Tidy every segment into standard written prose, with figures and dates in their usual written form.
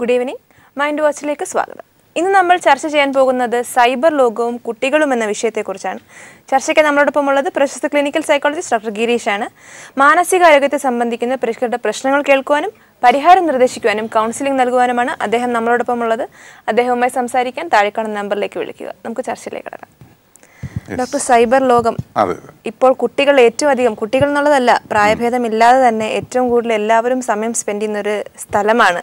Good evening. Mind വാച്ചിലേക്ക് സ്വാഗതം. ഇന്ന് നമ്മൾ ചർച്ച ചെയ്യാൻ പോകുന്നത് സൈബർ ലോകവും കുട്ടികളും എന്ന വിഷയത്തെക്കുറിച്ചാണ്. ചർച്ചയ്ക്ക് നമ്മളോടൊപ്പം ഉള്ളത് പ്രശസ്ത ക്ലിനിക്കൽ സൈക്കോളജിസ്റ്റ് ഡോക്ടർ ഗിരീഷ് ആണ്. മാനസികാരോഗ്യത്തെ സംബന്ധിക്കുന്ന പരിഷ്കൃത പ്രശ്നങ്ങൾ കേൾക്കുവാനും പരിഹാരം നിർദ്ദേശിക്കുവാനും കൗൺസിലിംഗ് നൽകുവാനുമാണ് അദ്ദേഹം നമ്മളോടൊപ്പം ഉള്ളത്. അദ്ദേഹവുമായി സംസാരിക്കാൻ താഴെ കാണുന്ന നമ്പറിലേക്ക് വിളിക്കുക. നമുക്ക് ചർച്ചയിലേക്ക് കടക്കാം. ഡോക്ടർ, സൈബർ ലോകം ഇപ്പോൾ കുട്ടികൾ ഏറ്റവും അധികം, കുട്ടികൾ എന്നുള്ളതല്ല, പ്രായഭേദമില്ലാതെ തന്നെ ഏറ്റവും കൂടുതൽ എല്ലാവരും സമയം സ്പെൻഡ് ചെയ്യുന്ന ഒരു സ്ഥലമാണ്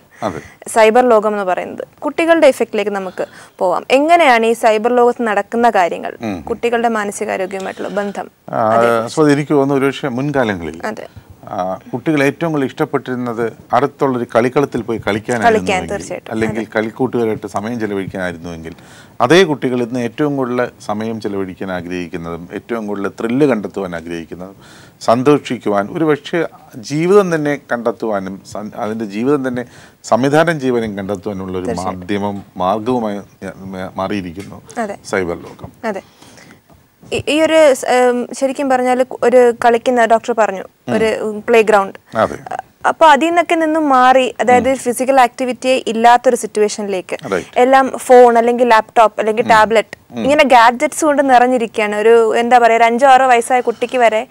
സൈബർ ലോകം എന്ന് പറയുന്നത്. കുട്ടികളുടെ എഫക്റ്റിലേക്ക് നമുക്ക് പോവാം. എങ്ങനെയാണ് ഈ സൈബർ ലോകത്ത് നടക്കുന്ന കാര്യങ്ങൾ കുട്ടികളുടെ മാനസികാരോഗ്യവുമായിട്ടുള്ള ബന്ധം? എനിക്ക് തോന്നുന്നു ഒരു പക്ഷേ മുൻകാലങ്ങളിൽ കുട്ടികൾ ഏറ്റവും കൂടുതൽ ഇഷ്ടപ്പെട്ടിരുന്നത് അടുത്തുള്ളൊരു കളിക്കളത്തിൽ പോയി കളിക്കാനായിരുന്നു, അല്ലെങ്കിൽ കളിക്കൂട്ടുകാരായിട്ട് സമയം ചെലവഴിക്കാനായിരുന്നുവെങ്കിൽ അതേ കുട്ടികൾ ഇന്ന് ഏറ്റവും കൂടുതൽ സമയം ചെലവഴിക്കാൻ ആഗ്രഹിക്കുന്നതും ഏറ്റവും കൂടുതൽ ത്രില്ല് കണ്ടെത്തുവാൻ ആഗ്രഹിക്കുന്നതും സന്തോഷിക്കുവാൻ, ഒരു പക്ഷേ ജീവിതം തന്നെ കണ്ടെത്തുവാനും അതിൻ്റെ ജീവിതം തന്നെ സംവിധാനം ചെയ്യുവാനും കണ്ടെത്തുവാനുള്ളൊരു മാർഗവുമായി മാറിയിരിക്കുന്നു സൈബർ ലോകം. ഈ ഒരു ശരിക്കും പറഞ്ഞാൽ ഒരു കളിക്കുന്ന ഡോക്ടർ പറഞ്ഞു ഒരു പ്ലേ ഗ്രൗണ്ട്, അപ്പൊ അതിൽ നിന്നൊക്കെ നിന്നും മാറി, അതായത് ഫിസിക്കൽ ആക്ടിവിറ്റിയെ ഇല്ലാത്തൊരു സിറ്റുവേഷനിലേക്ക് എല്ലാം ഫോൺ അല്ലെങ്കിൽ ലാപ്ടോപ്പ് അല്ലെങ്കിൽ ടാബ്ലറ്റ് ഇങ്ങനെ ഗാഡ്ജറ്റ്സ് കൊണ്ട് നിറഞ്ഞിരിക്കുകയാണ്. ഒരു എന്താ പറയാ, 5-6 വയസ്സായ കുട്ടിക്ക് വരെ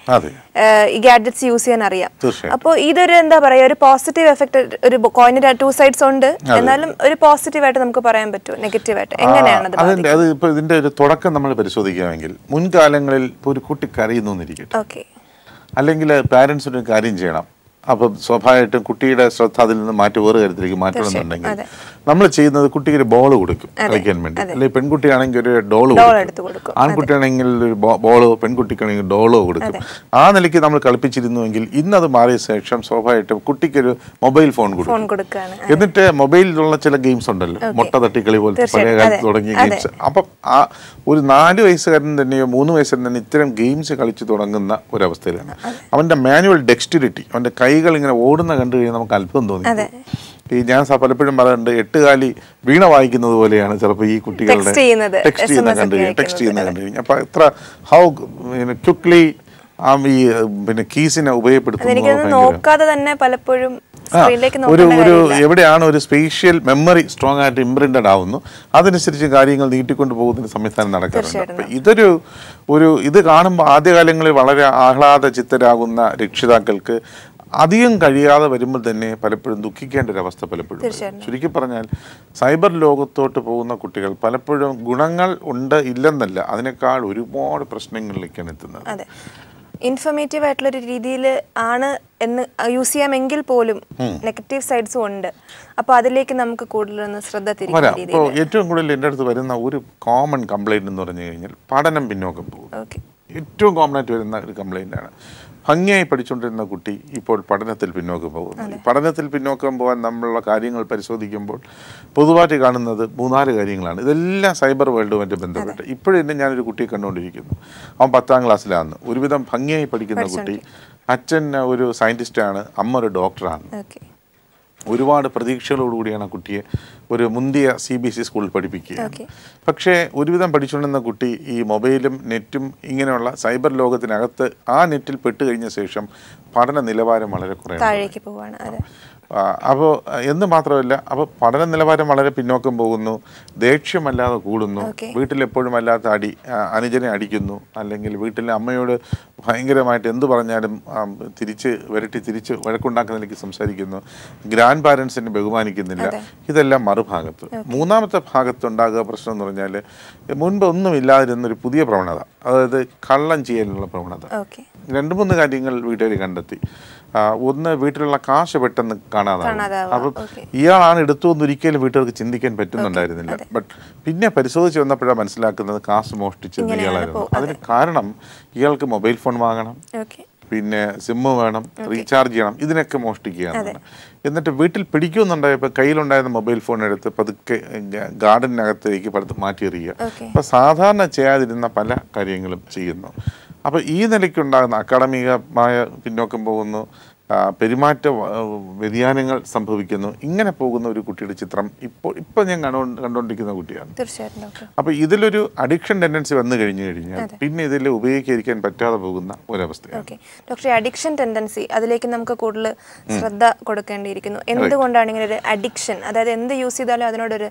ഈ ഗാഡ്ജറ്റ്സ് യൂസ് ചെയ്യാൻ അറിയാം. അപ്പോൾ ഇതൊരു എന്താ പറയാ, ഒരു പോസിറ്റീവ് എഫക്ട്, ഒരു കോയിനിന്റെ 2 സൈഡ്സ് ഉണ്ട്, എന്നാലും ഒരു പോസിറ്റീവ് ആയിട്ട് നമുക്ക് പറയാൻ പറ്റുമോ, നെഗറ്റീവ് ആയിട്ട് എങ്ങനെയാണ്? അത് ഇപ്പൊ ഇതിന്റെ ഒരു തുടക്കം നമ്മൾ പരിശോധിക്കുകയാണെങ്കിൽ മുൻകാലങ്ങളിൽ ഒരു കുട്ടി കരയുന്നു എന്നിരിക്കട്ടെ, അല്ലെങ്കിൽ പാരന്റ്സ് ഒരു കാര്യം ചെയ്യണം, അപ്പം സ്വാഭാവികമായിട്ടും കുട്ടിയുടെ ശ്രദ്ധ അതിൽ നിന്ന് വേറെ കാര്യത്തിലേക്ക് മാറ്റണമെന്നുണ്ടെങ്കിൽ നമ്മൾ ചെയ്യുന്നത് കുട്ടിക്ക് ഒരു ബോൾ കൊടുക്കും കളിക്കാൻ വേണ്ടി, അല്ലെങ്കിൽ പെൺകുട്ടിയാണെങ്കിൽ ഒരു ഡോള് കൊടുക്കും, ആൺകുട്ടിയാണെങ്കിൽ ഒരു ബോളോ പെൺകുട്ടിക്കാണെങ്കിൽ ഡോളോ കൊടുക്കും. ആ നിലയ്ക്ക് നമ്മൾ കളിപ്പിച്ചിരുന്നുവെങ്കിൽ ഇന്നത് മാറിയ ശേഷം സ്വാഭാവികമായിട്ടും കുട്ടിക്കൊരു മൊബൈൽ ഫോൺ കൊടുക്കും. എന്നിട്ട് മൊബൈലിലുള്ള ചില ഗെയിംസ് ഉണ്ടല്ലോ, മുട്ട തട്ടിക്കളി പോലത്തെ പഴയ കാലത്ത് തുടങ്ങിയ ഗെയിംസ്. അപ്പം ആ ഒരു 4 വയസ്സുകാരൻ തന്നെയോ 3 വയസ്സുകാരൻ തന്നെ ഇത്തരം ഗെയിംസ് കളിച്ചു തുടങ്ങുന്ന ഒരവസ്ഥയിലാണ്. അവൻ്റെ മാനുവൽ ഡെക്സ്റ്റിലിറ്റി, അവൻ്റെ കൈകൾ ഇങ്ങനെ ഓടുന്ന കണ്ടു കഴിഞ്ഞാൽ നമുക്ക് അത്ഭുതം തോന്നി. ഈ ഞാൻ പലപ്പോഴും പറയാറുണ്ട്, 8 കാലി വീണ വായിക്കുന്നത് പോലെയാണ് ചിലപ്പോൾ ഈ കുട്ടികളുടെ ടെക്സ്റ്റ് ചെയ്യുന്ന കണ്ടു കഴിഞ്ഞാൽ. അപ്പൊ എത്ര ഹൗ ക്വിക്ലി ഈ കീസിനെ ഉപയോഗപ്പെടുത്തുന്നു, ഒരു എവിടെയാണ് ഒരു സ്പേഷ്യൽ മെമ്മറി സ്ട്രോങ് ആയിട്ട് ഇംപ്രിന്റഡ് ആവുന്നു, അതനുസരിച്ച് കാര്യങ്ങൾ നീട്ടിക്കൊണ്ട് പോകുന്ന സംവിധാനം നടക്കാറുണ്ട്. അപ്പൊ ഇത് കാണുമ്പോൾ ആദ്യകാലങ്ങളിൽ വളരെ ആഹ്ലാദ ചിത്തരാകുന്ന രക്ഷിതാക്കൾക്ക് അധികം കഴിയാതെ വരുമ്പോൾ തന്നെ പലപ്പോഴും ദുഃഖിക്കേണ്ട ഒരു അവസ്ഥ പലപ്പോഴും. ചുരുക്കി പറഞ്ഞാൽ സൈബർ ലോകത്തോട്ട് പോകുന്ന കുട്ടികൾ പലപ്പോഴും ഗുണങ്ങൾ ഉണ്ട് ഇല്ലെന്നല്ല, അതിനേക്കാൾ ഒരുപാട് പ്രശ്നങ്ങളിലേക്കാണ് എത്തുന്നത്. ഇൻഫോർമേറ്റീവ് ആയിട്ടുള്ളൊരു രീതിയിൽ ആണ് എന്ന് യൂസ് ചെയ്യാമെങ്കിൽ പോലും നെഗറ്റീവ് സൈഡ്സും ഉണ്ട്. അപ്പൊ അതിലേക്ക് നമുക്ക് കൂടുതലൊന്ന് ശ്രദ്ധ തിരിക്കാം. ഏറ്റവും കൂടുതൽ എൻ്റെ അടുത്ത് വരുന്ന ഒരു കോമൺ കംപ്ലൈന്റ് എന്ന് പറഞ്ഞു കഴിഞ്ഞാൽ പഠനം പിന്നോക്കം പോകും. ഏറ്റവും കോമൺ ആയിട്ട് വരുന്ന ഒരു കംപ്ലൈന്റ് ആണ്. ഭംഗിയായി പഠിച്ചുകൊണ്ടിരുന്ന കുട്ടി ഇപ്പോൾ പഠനത്തിൽ പിന്നോക്കം പോകുന്നു. പഠനത്തിൽ പിന്നോക്കം പോകാൻ നമ്മളുള്ള കാര്യങ്ങൾ പരിശോധിക്കുമ്പോൾ പൊതുവായിട്ട് കാണുന്നത് 3-4 കാര്യങ്ങളാണ്. ഇതെല്ലാം സൈബർ വേൾഡുമായിട്ട് ബന്ധപ്പെട്ട്. ഇപ്പോഴും തന്നെ ഞാനൊരു കുട്ടിയെ കണ്ടുകൊണ്ടിരിക്കുന്നു. അവൻ 10ാം ക്ലാസ്സിലാണ്. ഒരുവിധം ഭംഗിയായി പഠിക്കുന്ന കുട്ടി. അച്ഛൻ ഒരു സയൻറ്റിസ്റ്റാണ്, അമ്മ ഒരു ഡോക്ടറാണ്. ഒരുപാട് പ്രതീക്ഷകളോടുകൂടിയാണ് ആ കുട്ടിയെ ഒരു മുന്തിയ CBSE സ്കൂളിൽ പഠിപ്പിക്കുക. പക്ഷേ ഒരുവിധം പഠിച്ചുകൊണ്ടിരുന്ന കുട്ടി ഈ മൊബൈലും നെറ്റും ഇങ്ങനെയുള്ള സൈബർ ലോകത്തിനകത്ത് ആ നെറ്റിൽ പെട്ട് കഴിഞ്ഞ ശേഷം പഠന നിലവാരം വളരെ കുറവാണ്. അപ്പോൾ എന്ന് മാത്രമല്ല, അപ്പോൾ പഠന നിലവാരം വളരെ പിന്നോക്കം പോകുന്നു, ദേഷ്യമല്ലാതെ കൂടുന്നു, വീട്ടിലെപ്പോഴും അല്ലാത്ത അനുജനെ അടിക്കുന്നു, അല്ലെങ്കിൽ വീട്ടിലെ അമ്മയോട് ഭയങ്കരമായിട്ട് എന്ത് പറഞ്ഞാലും തിരിച്ച് വഴക്കുണ്ടാക്കുന്നതിലേക്ക് സംസാരിക്കുന്നു, ഗ്രാൻഡ് പാരൻസിനെ ബഹുമാനിക്കുന്നില്ല. ഇതെല്ലാം മറുഭാഗത്ത്. മൂന്നാമത്തെ ഭാഗത്തുണ്ടാകുക പ്രശ്നം എന്ന് പറഞ്ഞാൽ മുൻപ് ഒന്നുമില്ലാതിരുന്നൊരു പുതിയ പ്രവണത, അതായത് കള്ളം ചെയ്യാനുള്ള പ്രവണത. 2-3 കാര്യങ്ങൾ വീട്ടുകാർ കണ്ടെത്തി. ഒന്ന്, വീട്ടിലുള്ള കാശ് പെട്ടെന്ന് കാണാതാവും. അപ്പം ഇയാളാണ് എടുത്തു എന്ന് ഒരിക്കലും വീട്ടുകാർക്ക് ചിന്തിക്കാൻ പറ്റുന്നുണ്ടായിരുന്നില്ല. ബട്ട് പിന്നെ പരിശോധിച്ച് വന്നപ്പോഴാണ് മനസ്സിലാക്കുന്നത് കാശ് മോഷ്ടിച്ചത് ഇയാളായിരുന്നു. അതിന് കാരണം ഇയാൾക്ക് മൊബൈൽ ഫോൺ വാങ്ങണം, പിന്നെ സിമ്മ് വേണം, റീചാർജ് ചെയ്യണം, ഇതിനൊക്കെ മോഷ്ടിക്കുകയാണ്. എന്നിട്ട് വീട്ടിൽ പിടിക്കുന്നുണ്ടായപ്പോൾ കയ്യിലുണ്ടായിരുന്ന മൊബൈൽ ഫോൺ എടുത്ത് പതുക്കെ ഗാർഡനകത്തേക്ക് മാറ്റിയെറിയുക. അപ്പം സാധാരണ ചെയ്യാതിരുന്ന പല കാര്യങ്ങളും ചെയ്യുന്നു. അപ്പോൾ ഈ നിലയ്ക്കുണ്ടാകുന്ന അക്കാഡമികമായ പിന്നോക്കം പോകുന്നു, പെരുമാറ്റ വ്യതിയാനങ്ങൾ സംഭവിക്കുന്നു. ഇങ്ങനെ പോകുന്ന ഒരു കുട്ടിയുടെ ചിത്രം ഇപ്പോൾ ഞാൻ കണ്ടുകൊണ്ടിരിക്കുന്ന കുട്ടിയാണ്. തീർച്ചയായിട്ടും. അപ്പോൾ ഇതിലൊരു അഡിക്ഷൻ ടെൻഡൻസി വന്നു കഴിഞ്ഞാൽ പിന്നെ ഇതിൽ ഉപയോഗിക്കാൻ പറ്റാതെ പോകുന്ന ഒരവസ്ഥയാണ്. ഡോക്ടർ, അഡിക്ഷൻ ടെൻഡൻസി അതിലേക്ക് നമുക്ക് കൂടുതൽ ശ്രദ്ധ കൊടുക്കേണ്ടിയിരിക്കുന്നു. എന്തുകൊണ്ടാണ് ഇങ്ങനെ ഒരു അഡിക്ഷൻ, അതായത് എന്ത് യൂസ് ചെയ്താലും അതിനോടൊരു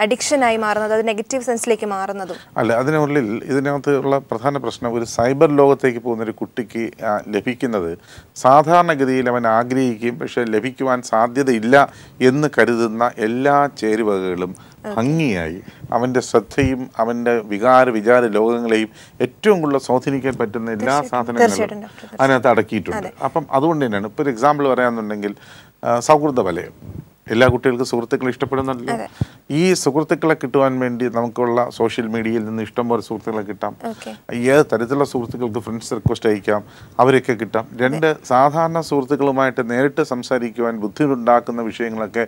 അഡിക്ഷനായി മാറുന്നത്, അത് നെഗറ്റീവ് സെൻസിലേക്ക് മാറുന്നതും? അല്ല, അതിനുള്ളിൽ ഇതിനകത്തുള്ള പ്രധാന പ്രശ്നം ഒരു സൈബർ ലോകത്തേക്ക് പോകുന്ന ഒരു കുട്ടിക്ക് ലഭിക്കുന്നത് സാധാരണഗതിയിൽ അവൻ ആഗ്രഹിക്കുകയും പക്ഷെ ലഭിക്കുവാൻ സാധ്യതയില്ല എന്ന് കരുതുന്ന എല്ലാ ചേരുവകളും ഭംഗിയായി അവൻ്റെ ശ്രദ്ധയും അവൻ്റെ വിചാര ലോകങ്ങളെയും ഏറ്റവും കൂടുതൽ സ്വാധീനിക്കാൻ പറ്റുന്ന എല്ലാ സാധനങ്ങളും അതിനകത്ത് അടക്കിയിട്ടുണ്ട്. അപ്പം അതുകൊണ്ട് തന്നെയാണ് ഇപ്പോൾ ഒരു എക്സാമ്പിൾ പറയാമെന്നുണ്ടെങ്കിൽ സൗഹൃദ വലയം. എല്ലാ കുട്ടികൾക്കും സുഹൃത്തുക്കളെ ഇഷ്ടപ്പെടുന്നുണ്ടല്ലോ. ഈ സുഹൃത്തുക്കളെ കിട്ടുവാൻ വേണ്ടി നമുക്കുള്ള സോഷ്യൽ മീഡിയയിൽ നിന്ന് ഇഷ്ടംപോലെ സുഹൃത്തുക്കളെ കിട്ടാം. ഏത് തരത്തിലുള്ള സുഹൃത്തുക്കൾക്ക് ഫ്രണ്ട്സ് റിക്വസ്റ്റ് അയക്കാം, അവരൊക്കെ കിട്ടാം. രണ്ട് സാധാരണ സുഹൃത്തുക്കളുമായിട്ട് നേരിട്ട് സംസാരിക്കുവാൻ ബുദ്ധിമുട്ടുണ്ടാക്കുന്ന വിഷയങ്ങളൊക്കെ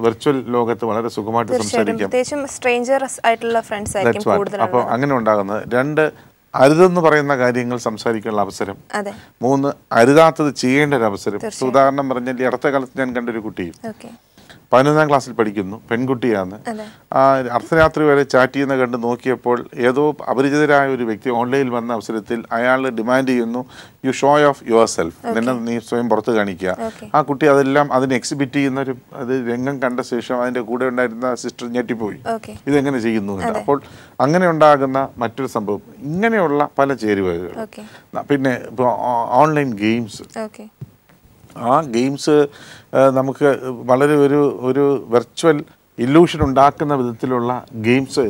വെർച്വൽ ലോകത്ത് വളരെ സുഖമായിട്ട് സംസാരിക്കാം. അപ്പോൾ അങ്ങനെ ഉണ്ടാകുന്നത്. രണ്ട്, അരുതെന്ന് പറയുന്ന കാര്യങ്ങൾ സംസാരിക്കാനുള്ള അവസരം. മൂന്ന്, അരുതാത്തത് ചെയ്യേണ്ട ഒരു അവസരം. ഉദാഹരണം പറഞ്ഞാൽ ഈ അടുത്ത കാലത്ത് ഞാൻ കണ്ടൊരു കുട്ടി 11ാം ക്ലാസ്സിൽ പഠിക്കുന്നു, പെൺകുട്ടിയാണ്. അർദ്ധരാത്രി വരെ ചാറ്റ് ചെയ്യുന്ന കണ്ട് നോക്കിയപ്പോൾ ഏതോ അപരിചിതരായ ഒരു വ്യക്തി ഓൺലൈനിൽ വന്ന അവസരത്തിൽ അയാൾ ഡിമാൻഡ് ചെയ്യുന്നു, U show of your self, നിന്നെ നീ സ്വയം പുറത്ത് കാണിക്കുക. ആ കുട്ടി അതെല്ലാം അതിനെ എക്സിബിറ്റ് ചെയ്യുന്ന ഒരു രംഗം കണ്ട ശേഷം അതിൻ്റെ കൂടെ ഉണ്ടായിരുന്ന സിസ്റ്റർ ഞെട്ടിപ്പോയി, ഇതെങ്ങനെ ചെയ്യുന്നു. അപ്പോൾ അങ്ങനെ ഉണ്ടാകുന്ന മറ്റൊരു സംഭവം, ഇങ്ങനെയുള്ള പല ചേരുവകൾ. പിന്നെ ഇപ്പോൾ ഓൺലൈൻ ഗെയിംസ്, ആ ഗെയിംസ് നമുക്ക് വളരെ ഒരു വെർച്വൽ ഇല്യൂഷൻ ഉണ്ടാക്കുന്ന വിധത്തിലുള്ള ഗെയിംസ്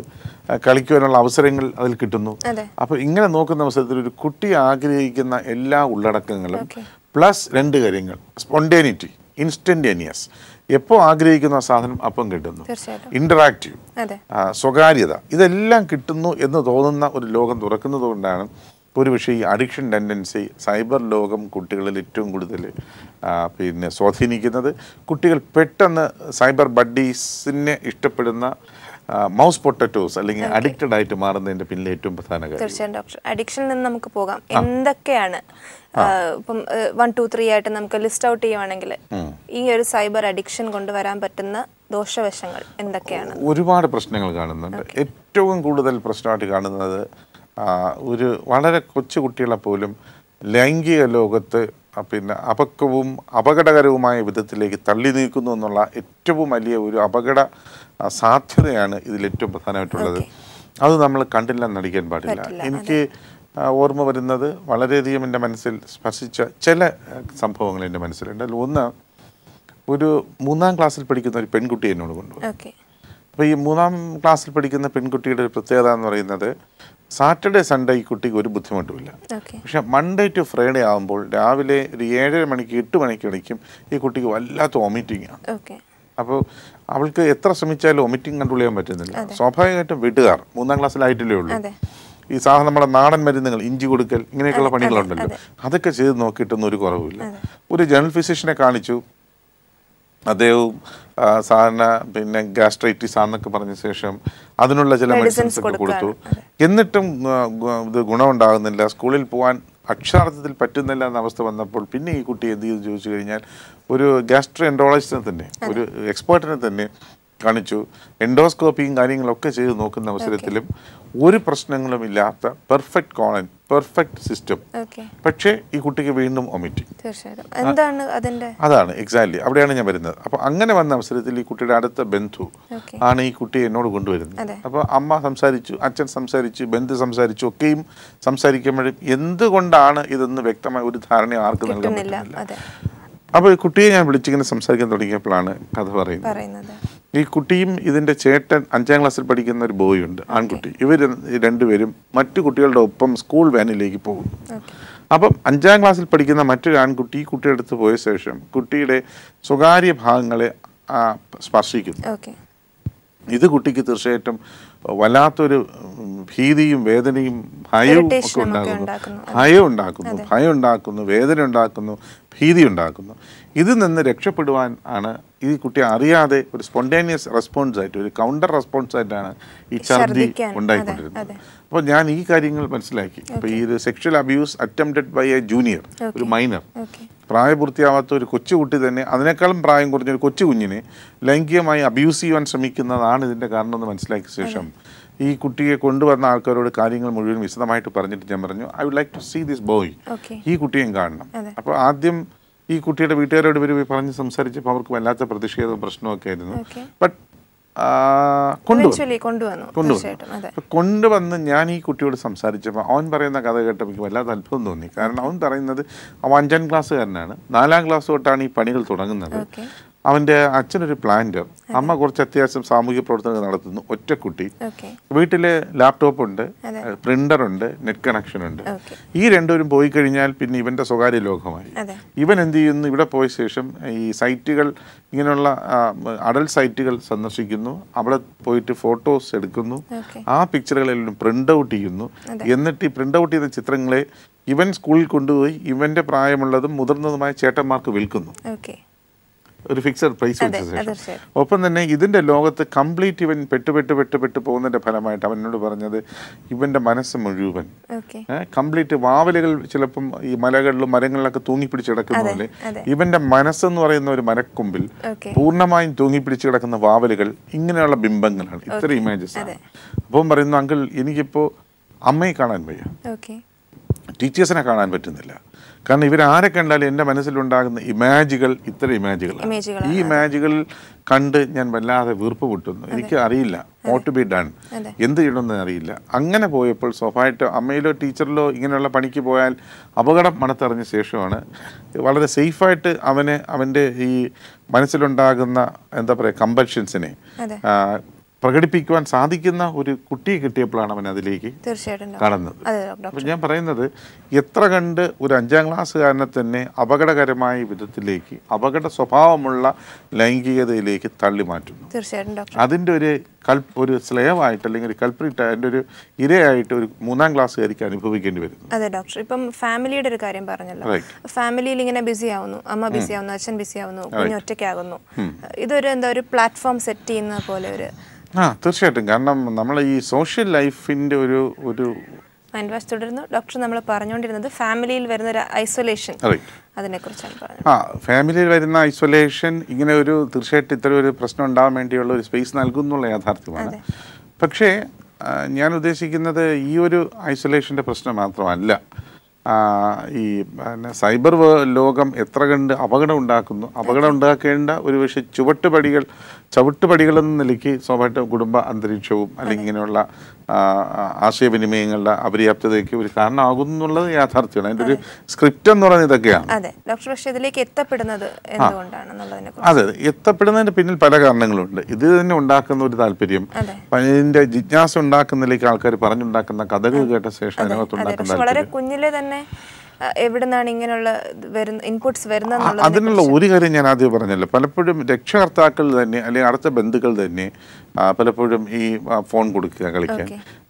കളിക്കുവാനുള്ള അവസരങ്ങൾ അതിൽ കിട്ടുന്നു. അപ്പോൾ ഇങ്ങനെ നോക്കുന്ന അവസരത്തിൽ ഒരു കുട്ടി ആഗ്രഹിക്കുന്ന എല്ലാ ഉള്ളടക്കങ്ങളും പ്ലസ് രണ്ട് കാര്യങ്ങൾ, സ്പോണ്ടേനിറ്റി, ഇൻസ്റ്റന്റേനിയസ്, എപ്പോൾ ആഗ്രഹിക്കുന്ന സാധനം അപ്പം കിട്ടുന്നു, ഇന്ററാക്റ്റീവ്, സ്വകാര്യത, ഇതെല്ലാം കിട്ടുന്നു എന്ന് തോന്നുന്ന ഒരു ലോകം തുറക്കുന്നത് കൊണ്ടാണ് ഒരു പക്ഷേ ഈ അഡിക്ഷൻ ടെൻഡൻസി സൈബർ ലോകം കുട്ടികളിൽ ഏറ്റവും കൂടുതൽ പിന്നെ സ്വാധീനിക്കുന്നത്. കുട്ടികൾ പെട്ടെന്ന് സൈബർ ബഡ്ഡീസിനെ ഇഷ്ടപ്പെടുന്ന മൗസ് പൊട്ടറ്റോസ് അല്ലെങ്കിൽ അഡിക്റ്റഡ് ആയിട്ട് മാറുന്നതിന്റെ പിന്നിൽ ഏറ്റവും പ്രധാന കാര്യം. തീർച്ചയായും ഡോക്ടർ, അഡിക്ഷനിൽ നിന്ന് നമുക്ക് പോകാം. എന്തൊക്കെയാണ് ഇപ്പം 1, 2, 3 ആയിട്ട് നമുക്ക് ലിസ്റ്റ് ഔട്ട് ചെയ്യുവാണെങ്കിൽ ഈ ഒരു സൈബർ അഡിക്ഷൻ കൊണ്ടുവരാൻ പറ്റുന്ന ദോഷവശങ്ങൾ എന്തൊക്കെയാണ്? ഒരുപാട് പ്രശ്നങ്ങൾ കാണുന്നുണ്ട്. ഏറ്റവും കൂടുതൽ പ്രശ്നമായിട്ട് കാണുന്നത് ഒരു വളരെ കൊച്ചു കുട്ടികളെ പോലും ലൈംഗിക ലോകത്ത് പിന്നെ അപക്വവും അപകടകരവുമായ വിധത്തിലേക്ക് തള്ളി നീക്കുന്നു എന്നുള്ള ഏറ്റവും വലിയ ഒരു അപകട സാധ്യതയാണ് ഇതിൽ ഏറ്റവും പ്രധാനമായിട്ടുള്ളത്. അത് നമ്മൾ കണ്ടില്ലെന്ന് നടിക്കാൻ പാടില്ല. എനിക്ക് ഓർമ്മ വരുന്നത് വളരെയധികം എൻ്റെ മനസ്സിൽ സ്പർശിച്ച ചില സംഭവങ്ങൾ എൻ്റെ മനസ്സിലുണ്ട്. ഒന്ന്, ഒരു 3ാം ക്ലാസ്സിൽ പഠിക്കുന്ന ഒരു പെൺകുട്ടി എന്നോട് കൊണ്ടുപോയി. അപ്പോൾ ഈ 3ാം ക്ലാസ്സിൽ പഠിക്കുന്ന പെൺകുട്ടിയുടെ ഒരു പ്രത്യേകത എന്ന് പറയുന്നത് സാറ്റർഡേ സൺഡേ ഈ കുട്ടിക്ക് ഒരു ബുദ്ധിമുട്ടുമില്ല. പക്ഷെ മൺഡേ ടു ഫ്രൈഡേ ആകുമ്പോൾ രാവിലെ ഒരു 7:30 മണിക്ക് 8 മണിക്കിടയ്ക്കും ഈ കുട്ടിക്ക് വല്ലാത്ത വോമിറ്റിംഗാണ്. അപ്പോൾ അവൾക്ക് എത്ര ശ്രമിച്ചാലും വോമിറ്റിംഗ് കൺട്രോൾ ചെയ്യാൻ പറ്റുന്നില്ല. സ്വാഭാവികമായിട്ടും വീട്ടുകാർ 3ാം ക്ലാസ്സിലായിട്ടില്ലേ ഉള്ളൂ, ഈ സാധനം നമ്മുടെ നാടൻ മരുന്നുകൾ, ഇഞ്ചി കൊടുക്കൽ, ഇങ്ങനെയൊക്കെയുള്ള പണികളുണ്ടല്ലോ, അതൊക്കെ ചെയ്ത് നോക്കിയിട്ടൊന്നും ഒരു കുറവില്ല. ഒരു ജനറൽ ഫിസിഷ്യനെ കാണിച്ചു, അദ്ദേഹവും സാധാരണ പിന്നെ ഗ്യാസ്ട്രൈറ്റിസ് ആണെന്നൊക്കെ പറഞ്ഞ ശേഷം അതിനുള്ള ചില മെഡിസിൻസ് ഒക്കെ കൊടുത്തു. എന്നിട്ടും ഇത് ഗുണമുണ്ടാകുന്നില്ല, സ്കൂളിൽ പോകാൻ അക്ഷരാർത്ഥത്തിൽ പറ്റുന്നില്ല എന്ന അവസ്ഥ വന്നപ്പോൾ പിന്നെ ഈ കുട്ടി എന്ത് ചെയ്തു ചോദിച്ചു കഴിഞ്ഞാൽ ഒരു ഗ്യാസ്ട്രോ എൻട്രോളജിസ്റ്റിനെ തന്നെ, ഒരു എക്സ്പേർട്ടിനെ തന്നെ കാണിച്ചു. എൻഡോസ്കോപ്പിയും കാര്യങ്ങളൊക്കെ ചെയ്ത് നോക്കുന്ന അവസരത്തിലും ഒരു പ്രശ്നങ്ങളും ഇല്ലാത്ത പെർഫെക്റ്റ് കോളൻ, പെർഫെക്റ്റ് സിസ്റ്റം. പക്ഷേ ഈ കുട്ടിക്ക് വീണ്ടും വോമിറ്റിംഗ്. അതാണ് എക്സാക്ട്ലി അവിടെയാണ് ഞാൻ വരുന്നത്. അപ്പോൾ അങ്ങനെ വന്ന അവസരത്തിൽ ഈ കുട്ടിയുടെ അടുത്ത ബന്ധു ആണ് ഈ കുട്ടിയെ എന്നോട് കൊണ്ടുവരുന്നത്. അപ്പോൾ അമ്മ സംസാരിച്ചു, അച്ഛൻ സംസാരിച്ചു, ബന്ധു സംസാരിച്ചു, ഒക്കെയും സംസാരിക്കുമ്പോഴും എന്തുകൊണ്ടാണ് ഇതെന്ന് വ്യക്തമായ ഒരു ധാരണ ആർക്കും നൽകാൻ പറ്റുന്നില്ല. അപ്പോൾ ഈ കുട്ടിയെ ഞാൻ വിളിച്ചിങ്ങനെ സംസാരിക്കാൻ തുടങ്ങിയപ്പോഴാണ് കഥ പറയുന്നത്. ഈ കുട്ടിയും ഇതിൻ്റെ ചേട്ടൻ 5ാം ക്ലാസ്സിൽ പഠിക്കുന്ന ഒരു ബോയ് ഉണ്ട്, ആൺകുട്ടി. ഇവർ രണ്ടുപേരും മറ്റു കുട്ടികളുടെ ഒപ്പം സ്കൂൾ വാനിലേക്ക് പോകും. അപ്പം 5ാം ക്ലാസ്സിൽ പഠിക്കുന്ന മറ്റൊരു ആൺകുട്ടി ഈ കുട്ടിയുടെ അടുത്ത് പോയ ശേഷം കുട്ടിയുടെ സ്വകാര്യ ഭാഗങ്ങളെ സ്പർശിക്കുന്നു. ഇത് കുട്ടിക്ക് തീർച്ചയായിട്ടും വല്ലാത്തൊരു ഭീതിയും വേദനയും ഭയവും ഒക്കെ ഭയം ഉണ്ടാക്കുന്നു, വേദന ഉണ്ടാക്കുന്നു, ഭീതി ഉണ്ടാക്കുന്നു. ഇതിൽ നിന്ന് രക്ഷപ്പെടുവാൻ ആണ് ഈ കുട്ടി അറിയാതെ ഒരു സ്പോണ്ടേനിയസ് റെസ്പോൺസ് ആയിട്ട്, ഒരു കൗണ്ടർ റെസ്പോൺസ് ആയിട്ടാണ് ഈ ഛർദി ഉണ്ടായിക്കൊണ്ടിരുന്നത്. അപ്പോൾ ഞാൻ ഈ കാര്യങ്ങൾ മനസ്സിലാക്കി. അപ്പോൾ ഈ ഒരു sexual abuse attempted by a junior, ഒരു മൈനർ, പ്രായപൂർത്തിയാവാത്ത ഒരു കൊച്ചുകുട്ടി തന്നെ അതിനേക്കാളും പ്രായം കുറഞ്ഞൊരു കൊച്ചു കുഞ്ഞിനെ ലൈംഗികമായി അബ്യൂസ് ചെയ്യാൻ ശ്രമിക്കുന്നതാണ് ഇതിൻ്റെ കാരണം എന്ന് മനസ്സിലാക്കിയ ശേഷം ഈ കുട്ടിയെ കൊണ്ടുവന്ന ആൾക്കാരോട് കാര്യങ്ങൾ മുഴുവൻ വിശദമായിട്ട് പറഞ്ഞിട്ട് ഞാൻ പറഞ്ഞു, I would like to see this boy, ഈ കുട്ടിയെയും കാണണം. അപ്പോൾ ആദ്യം ഈ കുട്ടിയുടെ വീട്ടുകാരോട് ഇവർ പറഞ്ഞ് സംസാരിച്ചപ്പോൾ അവർക്ക് വല്ലാത്ത പ്രതിഷേധവും പ്രശ്നമൊക്കെ ആയിരുന്നു. ബട്ട് കൊണ്ടുവന്ന് ഞാൻ ഈ കുട്ടിയോട് സംസാരിച്ചപ്പോൾ അവൻ പറയുന്ന കഥ കേട്ടപ്പോൾ എനിക്ക് വല്ലാതെ അത്ഭുതം തോന്നി. കാരണം അവൻ പറയുന്നത് അവൻ 5ാം ക്ലാസ്സുകാരനാണ്, 4ാം ക്ലാസ് തൊട്ടാണ് ഈ പണികൾ തുടങ്ങുന്നത്. അവൻ്റെ അച്ഛനൊരു പ്ലാന്റർ, അമ്മ കുറച്ച് അത്യാവശ്യം സാമൂഹിക പ്രവർത്തനങ്ങൾ നടത്തുന്നു, ഒറ്റക്കുട്ടി, വീട്ടില് ലാപ്ടോപ്പ് ഉണ്ട്, പ്രിന്റർ ഉണ്ട്, നെറ്റ് കണക്ഷൻ ഉണ്ട്. ഈ രണ്ടുപേരും പോയി കഴിഞ്ഞാൽ പിന്നെ ഇവന്റെ സ്വകാര്യ ലോകമായി. ഇവൻ എന്ത് ചെയ്യുന്നു, ഇവിടെ പോയ ശേഷം ഈ സൈറ്റുകൾ, ഇങ്ങനെയുള്ള അഡൽട്ട് സൈറ്റുകൾ സന്ദർശിക്കുന്നു, അവിടെ പോയിട്ട് ഫോട്ടോസ് എടുക്കുന്നു, ആ പിക്ചറുകളെല്ലാം പ്രിന്റ് ഔട്ട് ചെയ്യുന്നു. എന്നിട്ട് ഈ പ്രിന്റ് ഔട്ട് ചെയ്ത ചിത്രങ്ങളെ ഇവൻ സ്കൂളിൽ കൊണ്ടുപോയി ഇവന്റെ പ്രായമുള്ളതും മുതിർന്നതുമായ ചേട്ടന്മാർക്ക് വിൽക്കുന്നു, ഒരു ഫിക്സഡ് പ്രൈസ് വെച്ച ശേഷം. ഒപ്പം തന്നെ ഇതിൻ്റെ ലോകത്ത് കംപ്ലീറ്റ് ഇവൻ പെട്ട് പോകുന്നതിൻ്റെ ഫലമായിട്ട് അവനോട് പറഞ്ഞത് ഇവൻ്റെ മനസ്സ് മുഴുവൻ കംപ്ലീറ്റ് വാവലുകൾ ചിലപ്പം ഈ മലകളിലും മരങ്ങളിലൊക്കെ തൂങ്ങിപ്പിടിച്ച് കിടക്കുന്ന പോലെ ഇവൻ്റെ മനസ്സെന്ന് പറയുന്ന ഒരു മരക്കൊമ്പിൽ പൂർണ്ണമായും തൂങ്ങിപ്പിടിച്ച് കിടക്കുന്ന വാവലുകൾ ഇങ്ങനെയുള്ള ബിംബങ്ങളാണ്, ഇത്ര ഇമേജസ് ആണ്. അപ്പം പറയുന്നു, അങ്കിൾ എനിക്കിപ്പോൾ അമ്മയെ കാണാൻ വയ്യ, ടീച്ചേഴ്സിനെ കാണാൻ പറ്റുന്നില്ല. കാരണം ഇവരാരെ കണ്ടാലും എൻ്റെ മനസ്സിലുണ്ടാകുന്ന ഇമേജുകൾ ഇത്ര ഇമേജുകളാണ്. ഈ ഇമേജുകൾ കണ്ട് ഞാൻ വല്ലാതെ വീർപ്പ് പൊട്ടുന്നു. എനിക്ക് അറിയില്ല വാട്ട് ടു ബി ഡൺ, എന്ത് ചെയ്യണമെന്ന് അറിയില്ല. അങ്ങനെ പോയപ്പോൾ സ്വാഭാവികമായിട്ട് അമ്മയിലോ ടീച്ചറിലോ ഇങ്ങനെയുള്ള പണിക്ക് പോയാൽ അപകടം മണത്തറിഞ്ഞ ശേഷമാണ് വളരെ സേഫായിട്ട് അവൻ്റെ ഈ മനസ്സിലുണ്ടാകുന്ന എന്താ പറയുക കമ്പൽഷൻസിനെ പ്രകടിപ്പിക്കുവാൻ സാധിക്കുന്ന ഒരു കുട്ടിയെ കിട്ടിയപ്പോഴാണ് അവൻ അതിലേക്ക് കടന്നത്. അപ്പം ഞാൻ പറയുന്നത്, എത്ര കണ്ട് ഒരു 5ാം ക്ലാസ്സുകാരനെ തന്നെ അപകടകരമായ വിധത്തിലേക്ക്, അപകട സ്വഭാവമുള്ള ലൈംഗികതയിലേക്ക് തള്ളി മാറ്റുന്നു. അതിൻ്റെ ഒരു സ്ലേവായിട്ട് അല്ലെങ്കിൽ ഒരു കൾപ്രിറ്റ്, അതിൻ്റെ ഒരു ഇരയായിട്ട് ഒരു 3ാം ക്ലാസ്സുകാർക്ക് അനുഭവിക്കേണ്ടി വരുന്നു. അതെ ഡോക്ടർ, ഇപ്പം ഫാമിലിയുടെ ഒരു കാര്യം പറഞ്ഞല്ലോ, ഫാമിലിയിൽ ഇങ്ങനെ ബിസി ആവുന്നു, അമ്മ ബിസി ആവുന്നു, അച്ഛൻ ബിസി ആവുന്നു, കുഞ്ഞ് ഒറ്റയ്ക്കാകുന്നു. ഇതൊരു ഒരു പ്ലാറ്റ്ഫോം സെറ്റ് ചെയ്യുന്ന പോലെ ഒരു തീർച്ചയായിട്ടും. കാരണം നമ്മൾ ഈ സോഷ്യൽ ലൈഫിന്റെ ഒരു തുടരുന്നു. ഡോക്ടർ നമ്മൾ പറഞ്ഞുകൊണ്ടിരുന്നത് ഫാമിലിയിൽ വരുന്ന ഒരു ഐസൊലേഷൻ, അതിനെക്കുറിച്ചാണ് പറഞ്ഞത്. ഫാമിലിയിൽ വരുന്ന ഐസൊലേഷൻ ഇങ്ങനെ ഒരു തീർച്ചയായിട്ടും ഇത്തരം ഒരു പ്രശ്നം ഉണ്ടാകാൻ വേണ്ടിയുള്ള ഒരു സ്പേസ് നൽകുന്നുള്ള യാഥാർത്ഥ്യമാണ്. പക്ഷേ ഞാൻ ഉദ്ദേശിക്കുന്നത് ഈ ഒരു ഐസൊലേഷൻ്റെ പ്രശ്നം മാത്രമല്ല, ഈ സൈബർ ലോകം എത്ര കണ്ട് അപകടം ഉണ്ടാക്കുന്നു. അപകടം ഉണ്ടാക്കേണ്ട ഒരു പക്ഷേ ചവിട്ടുപടികൾ എന്ന നിലയ്ക്ക് സ്വാഭാവിക കുടുംബ അന്തരീക്ഷവും അല്ലെങ്കിൽ ഇങ്ങനെയുള്ള ആശയവിനിമയങ്ങളുടെ അപര്യാപ്തതയ്ക്ക് ഒരു കാരണമാകുന്നു എന്നുള്ളത് യാഥാർത്ഥ്യമാണ്. അതിൻ്റെ ഒരു സ്ക്രിപ്റ്റ് എന്ന് പറയുന്നത് ഇതൊക്കെയാണ്. അതെ, എത്തപ്പെടുന്നതിന് പിന്നിൽ പല കാരണങ്ങളുണ്ട്. ഇത് തന്നെ ഉണ്ടാക്കുന്ന ഒരു താല്പര്യം, ഇതിന്റെ ജിജ്ഞാസ ഉണ്ടാക്കുന്നിലേക്ക് ആൾക്കാർ പറഞ്ഞുണ്ടാക്കുന്ന കഥകൾ കേട്ട ശേഷം അതിനകത്തുണ്ടാക്കുന്ന വളരെ കുഞ്ഞിലെ തന്നെ എവിടുന്നാണ് ഇങ്ങനെയുള്ള ഇൻപുട്സ് വരുന്നത്. അതിനുള്ള ഒരു കാര്യം ഞാൻ ആദ്യം പറഞ്ഞല്ലോ, പലപ്പോഴും രക്ഷകർത്താക്കൾ തന്നെ അല്ലെങ്കിൽ അടുത്ത ബന്ധുക്കൾ തന്നെ പലപ്പോഴും ഈ ഫോൺ കൊടുക്കുക കളിക്കാൻ,